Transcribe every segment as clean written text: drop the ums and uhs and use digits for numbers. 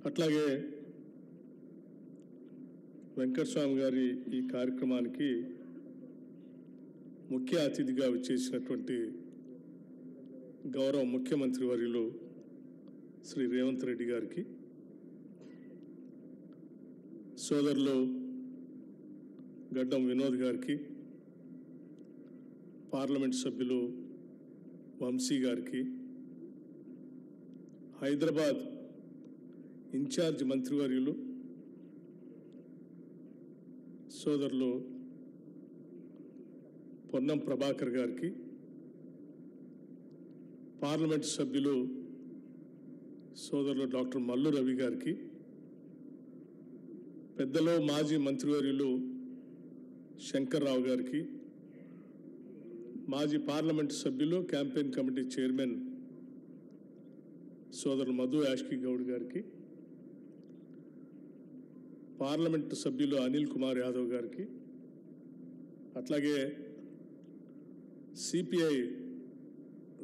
అట్లాగే వెంకటస్వామి గారి ఈ కార్యక్రమానికి ముఖ్య అతిథిగా విచ్చేసినటువంటి గౌరవ ముఖ్యమంత్రి వర్యులు శ్రీ రేవంత్ రెడ్డి గారికి, సోదరులు గడ్డం వినోద్ గారికి, పార్లమెంట్ సభ్యులు వంశీ గారికి, హైదరాబాద్ ఇన్ఛార్జ్ మంత్రివర్యులు సోదరులు పొన్నం ప్రభాకర్ గారికి, పార్లమెంట్ సభ్యులు సోదరులు డాక్టర్ మల్లు రవి గారికి, పెద్దలు మాజీ మంత్రివర్యులు శంకర్రావు గారికి, మాజీ పార్లమెంట్ సభ్యులు క్యాంపెయిన్ కమిటీ చైర్మన్ సోదరులు మధు యాష్కి గౌడ్ గారికి, పార్లమెంటు సభ్యులు అనిల్ కుమార్ యాదవ్ గారికి, అట్లాగే సిపిఐ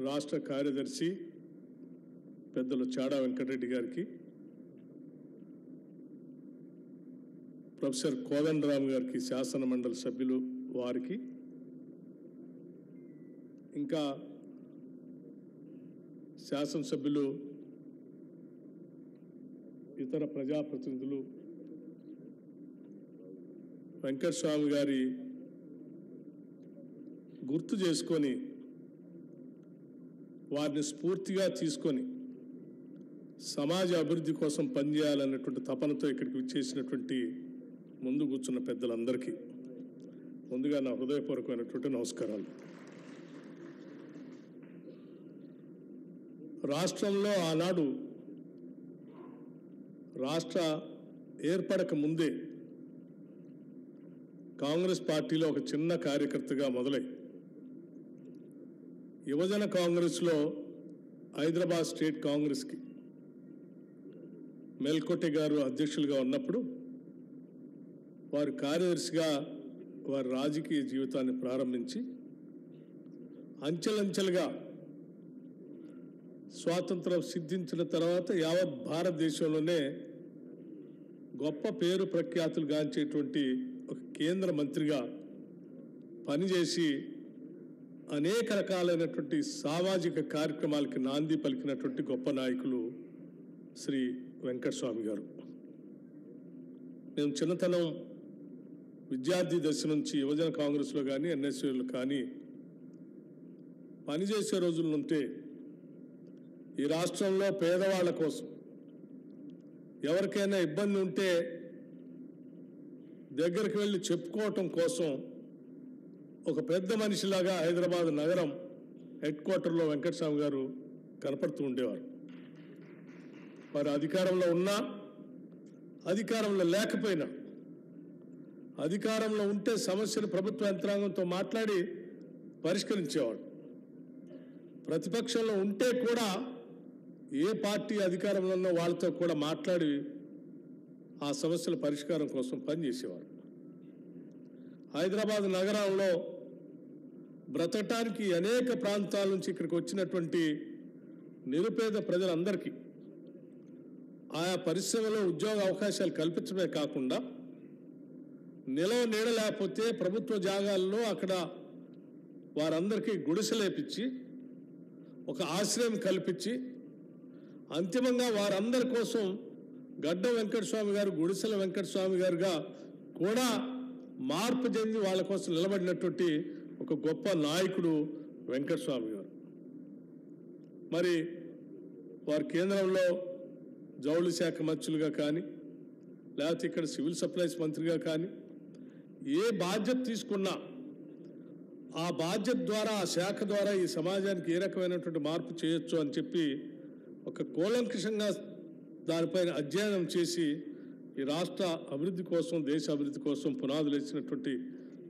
రాష్ట్ర కార్యదర్శి పెద్దలు చాడా వెంకటరెడ్డి గారికి, ప్రొఫెసర్ కోదండరామ్ గారికి, శాసన మండలి సభ్యులు వారికి, ఇంకా శాసనసభ్యులు ఇతర ప్రజాప్రతినిధులు వెంకటస్వామి గారి గుర్తు చేసుకొని వారిని స్ఫూర్తిగా తీసుకొని సమాజ అభివృద్ధి కోసం పనిచేయాలన్నటువంటి తపనతో ఇక్కడికి విచ్చేసినటువంటి ముందు కూర్చున్న పెద్దలందరికీ ముందుగా నా హృదయపూర్వకమైనటువంటి నమస్కారాలు. రాష్ట్రంలో ఆనాడు రాష్ట్ర ఏర్పడక ముందే కాంగ్రెస్ పార్టీలో ఒక చిన్న కార్యకర్తగా మొదలై యువజన కాంగ్రెస్లో హైదరాబాద్ స్టేట్ కాంగ్రెస్కి మెల్కోటె గారు అధ్యక్షులుగా ఉన్నప్పుడు వారి కార్యదర్శిగా వారి రాజకీయ జీవితాన్ని ప్రారంభించి అంచెలంచెలుగా స్వాతంత్రం సిద్ధించిన తర్వాత యావత్ భారతదేశంలోనే గొప్ప పేరు ప్రఖ్యాతులు గాంచేటువంటి ఒక కేంద్ర మంత్రిగా పనిచేసి అనేక రకాలైనటువంటి సామాజిక కార్యక్రమాలకి నాంది పలికినటువంటి గొప్ప నాయకులు శ్రీ వెంకటస్వామి గారు. మేము చిన్నతనం విద్యార్థి దశ నుంచి యువజన కాంగ్రెస్లో కానీ ఎన్ఎస్యూలో కానీ పనిచేసే రోజుల నుంటే ఈ రాష్ట్రంలో పేదవాళ్ల కోసం ఎవరికైనా ఇబ్బంది ఉంటే దగ్గరికి వెళ్ళి చెప్పుకోవటం కోసం ఒక పెద్ద మనిషిలాగా హైదరాబాద్ నగరం హెడ్ క్వార్టర్లో వెంకటస్వామి గారు కనపడుతూ ఉండేవారు. వారు అధికారంలో ఉన్నా అధికారంలో లేకపోయినా, అధికారంలో ఉంటే సమస్యలు ప్రభుత్వ యంత్రాంగంతో మాట్లాడి పరిష్కరించేవాడు, ప్రతిపక్షంలో ఉంటే కూడా ఏ పార్టీ అధికారంలో ఉన్నో వాళ్ళతో కూడా మాట్లాడి ఆ సమస్యల పరిష్కారం కోసం పనిచేసేవారు. హైదరాబాద్ నగరంలో బ్రతకటానికి అనేక ప్రాంతాల నుంచి ఇక్కడికి వచ్చినటువంటి నిరుపేద ప్రజలందరికీ ఆయా పరిశ్రమలో ఉద్యోగ అవకాశాలు కల్పించడమే కాకుండా నిలవ నీడ లేకపోతే ప్రభుత్వ జాగాల్లో అక్కడ వారందరికీ గుడిసెలేపించి ఒక ఆశ్రయం కల్పించి అంతిమంగా వారందరి కోసం గడ్డం వెంకటస్వామి గారు గుడిసెల వెంకటస్వామి గారుగా కూడా మార్పు చెంది వాళ్ళ కోసం నిలబడినటువంటి ఒక గొప్ప నాయకుడు వెంకటస్వామి గారు. మరి వారు కేంద్రంలో జౌళి శాఖ మంత్రులుగా కానీ లేకపోతే ఇక్కడ సివిల్ సప్లైస్ మంత్రిగా కానీ ఏ బాధ్యత తీసుకున్నా ఆ బాధ్యత ద్వారా, ఆ శాఖ ద్వారా ఈ సమాజానికి ఏ రకమైనటువంటి మార్పు చేయొచ్చు అని చెప్పి ఒక కూలంకషంగా దానిపైన అధ్యయనం చేసి ఈ రాష్ట్ర అభివృద్ధి కోసం, దేశ అభివృద్ధి కోసం పునాదులు వేసినటువంటి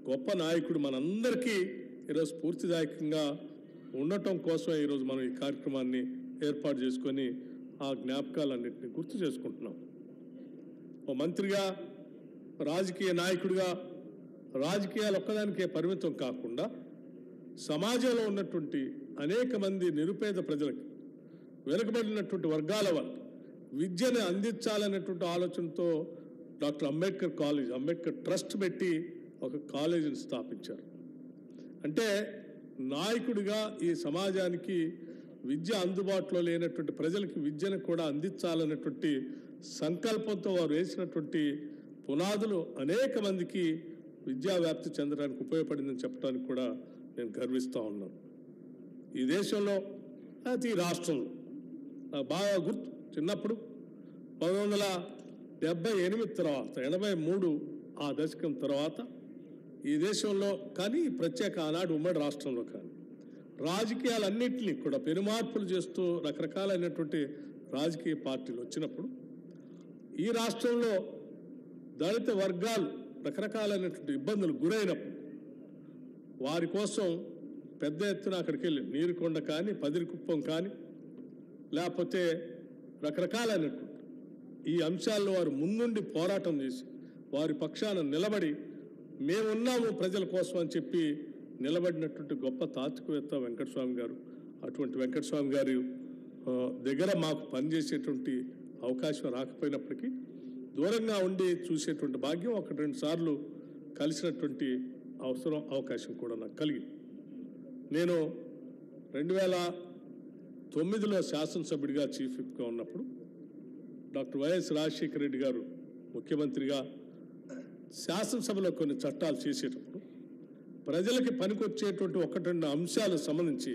గొప్ప నాయకుడు మనందరికీ ఈరోజు స్ఫూర్తిదాయకంగా ఉండటం కోసం ఈరోజు మనం ఈ కార్యక్రమాన్ని ఏర్పాటు చేసుకొని ఆ జ్ఞాపకాలన్నింటినీ గుర్తు చేసుకుంటున్నాం. ఓ మంత్రిగా, రాజకీయ నాయకుడిగా రాజకీయాలు ఒక్కదానికే పరిమితం కాకుండా సమాజంలో ఉన్నటువంటి అనేక మంది నిరుపేద ప్రజలకు, వెనుకబడినటువంటి వర్గాల వాళ్ళకి, విద్యను అందించాలనేటువంటి ఆలోచనతో doctor Ambedkar college, Ambedkar trust పెట్టి ఒక కాలేజీని స్థాపించారు. అంటే నాయకుడిగా ఈ సమాజానికి విద్య అందుబాటులో లేనటువంటి ప్రజలకి విద్యను కూడా అందించాలనేటువంటి సంకల్పంతో వారు వేసినటువంటి పునాదులు అనేక మందికి విద్యా వ్యాప్తి చెందడానికి ఉపయోగపడిందని చెప్పడానికి కూడా నేను గర్విస్తూ ఉన్నాను. ఈ దేశంలో ఈ రాష్ట్రంలో నాకు బాగా గుర్తు, చిన్నప్పుడు 1978 తర్వాత 83 ఆ దశకం తర్వాత ఈ దేశంలో కానీ ప్రత్యేక ఆనాడు ఉమ్మడి రాష్ట్రంలో కానీ రాజకీయాలన్నింటినీ కూడా పెనుమార్పులు చేస్తూ రకరకాలైనటువంటి రాజకీయ పార్టీలు వచ్చినప్పుడు ఈ రాష్ట్రంలో దళిత వర్గాలు రకరకాలైనటువంటి ఇబ్బందులు గురైనప్పుడు వారి కోసం పెద్ద ఎత్తున అక్కడికి వెళ్ళి నీరుకొండ కానీ పదిరికుప్పం కానీ లేకపోతే రకరకాలైనటువంటి ఈ అంశాల్లో వారు ముందుండి పోరాటం చేసి వారి పక్షాన నిలబడి మేమున్నాము ప్రజల కోసం అని చెప్పి నిలబడినటువంటి గొప్ప తాత్వికవేత్త వెంకటస్వామి గారు. అటువంటి వెంకటస్వామి గారి దగ్గర మాకు పనిచేసేటువంటి అవకాశం రాకపోయినప్పటికీ దూరంగా ఉండి చూసేటువంటి భాగ్యం 1-2 సార్లు కలిసినటువంటి అవకాశం కూడా నాకు కలిగింది. నేను 2009లో శాసనసభ్యుడిగా చీఫ్ విప్గా ఉన్నప్పుడు డాక్టర్ వైఎస్ రాజశేఖర రెడ్డి గారు ముఖ్యమంత్రిగా శాసనసభలో కొన్ని చట్టాలు చేసేటప్పుడు ప్రజలకి పనికొచ్చేటువంటి 1-2 అంశాలకు సంబంధించి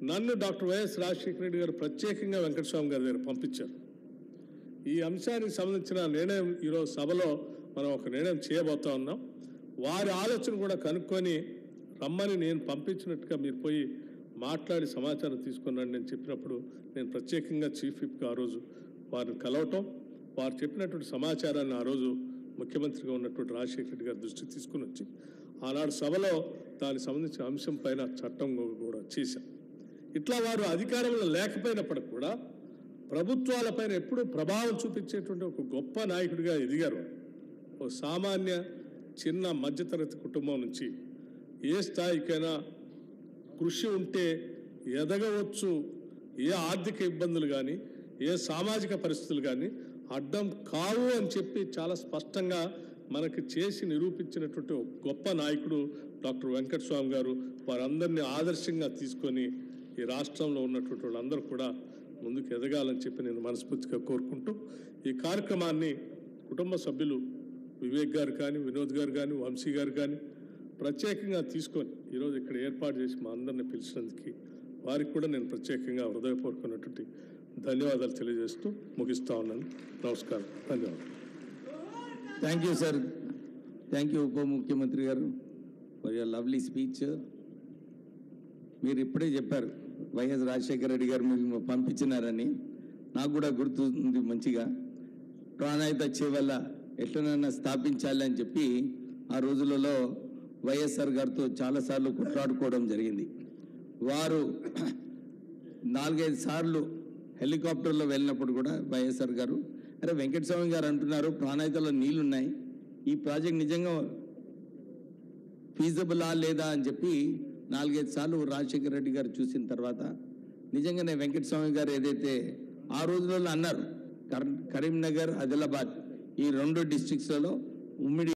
నన్ను డాక్టర్ వైఎస్ రాజశేఖర రెడ్డి గారు ప్రత్యేకంగా వెంకటస్వామి గారి దగ్గర పంపించారు. ఈ అంశానికి సంబంధించిన నిర్ణయం ఈరోజు సభలో మనం ఒక నిర్ణయం చేయబోతా ఉన్నాం. వారి ఆలోచన కూడా కనుక్కొని రమ్మని నేను పంపించినట్టుగా మీరు పోయి మాట్లాడి సమాచారం తీసుకున్నాను నేను చెప్పినప్పుడు నేను ప్రత్యేకంగా చీఫ్ విప్గా ఆ రోజు వారిని కలవటం, వారు చెప్పినటువంటి సమాచారాన్ని ఆ రోజు ముఖ్యమంత్రిగా ఉన్నటువంటి రాజశేఖర రెడ్డి గారి దృష్టికి తీసుకుని వచ్చి ఆనాడు సభలో దానికి సంబంధించిన అంశం పైన చట్టం కూడా చేశాం. ఇట్లా వారు అధికారంలో లేకపోయినప్పటికి కూడా ప్రభుత్వాలపైన ఎప్పుడూ ప్రభావం చూపించేటువంటి ఒక గొప్ప నాయకుడిగా ఎదిగారు. ఒక సామాన్య చిన్న మధ్యతరగతి కుటుంబం నుంచి ఏ స్థాయికైనా కృషి ఉంటే ఎదగవచ్చు, ఏ ఆర్థిక ఇబ్బందులు కానీ ఏ సామాజిక పరిస్థితులు కానీ అడ్డం కావు అని చెప్పి చాలా స్పష్టంగా మనకి చేసి నిరూపించినటువంటి గొప్ప నాయకుడు డాక్టర్ వెంకటస్వామి గారు. వారందరినీ ఆదర్శంగా తీసుకొని ఈ రాష్ట్రంలో ఉన్నటువంటి వాళ్ళందరూ కూడా ముందుకు ఎదగాలని చెప్పి నేను మనస్ఫూర్తిగా కోరుకుంటూ ఈ కార్యక్రమాన్ని కుటుంబ సభ్యులు వివేక్ గారు కానీ వినోద్ గారు కానీ వంశీ గారు కానీ ప్రత్యేకంగా తీసుకొని ఈరోజు ఇక్కడ ఏర్పాటు చేసి మా అందరినీ పిలిచినందుకు వారికి కూడా నేను ప్రత్యేకంగా హృదయపూర్వకమైనటువంటి ధన్యవాదాలు తెలియజేస్తూ ముగిస్తా ఉన్నాను. నమస్కారం, ధన్యవాదాలు. Thank you sir, thank you ఉప ముఖ్యమంత్రి గారు ఫర్ యువర్ లవ్లీ స్పీచ్. మీరు ఇప్పుడే చెప్పారు వైఎస్ రాజశేఖర రెడ్డి గారు మీరు పంపించినారని. నాకు కూడా గుర్తుంది మంచిగా. ప్రాణాయిత చేవల్ల ఎట్లనైనా స్థాపించాలి అని చెప్పి ఆ రోజులలో వైఎస్ఆర్ గారితో చాలాసార్లు కొట్లాడుకోవడం జరిగింది. వారు 4-5 సార్లు హెలికాప్టర్లో వెళ్ళినప్పుడు కూడా వైఎస్ఆర్ గారు అరే వెంకటస్వామి గారు అంటున్నారు ప్రాణాయితలో నీళ్లున్నాయి, ఈ ప్రాజెక్ట్ నిజంగా ఫీజబులా లేదా అని చెప్పి 4-5 సార్లు రాజశేఖర రెడ్డి గారు చూసిన తర్వాత నిజంగానే వెంకటస్వామి గారు ఏదైతే ఆ రోజులలో అన్నారు కరీంనగర్, ఆదిలాబాద్ ఈ 2 డిస్ట్రిక్ట్స్లలో ఉమ్మడి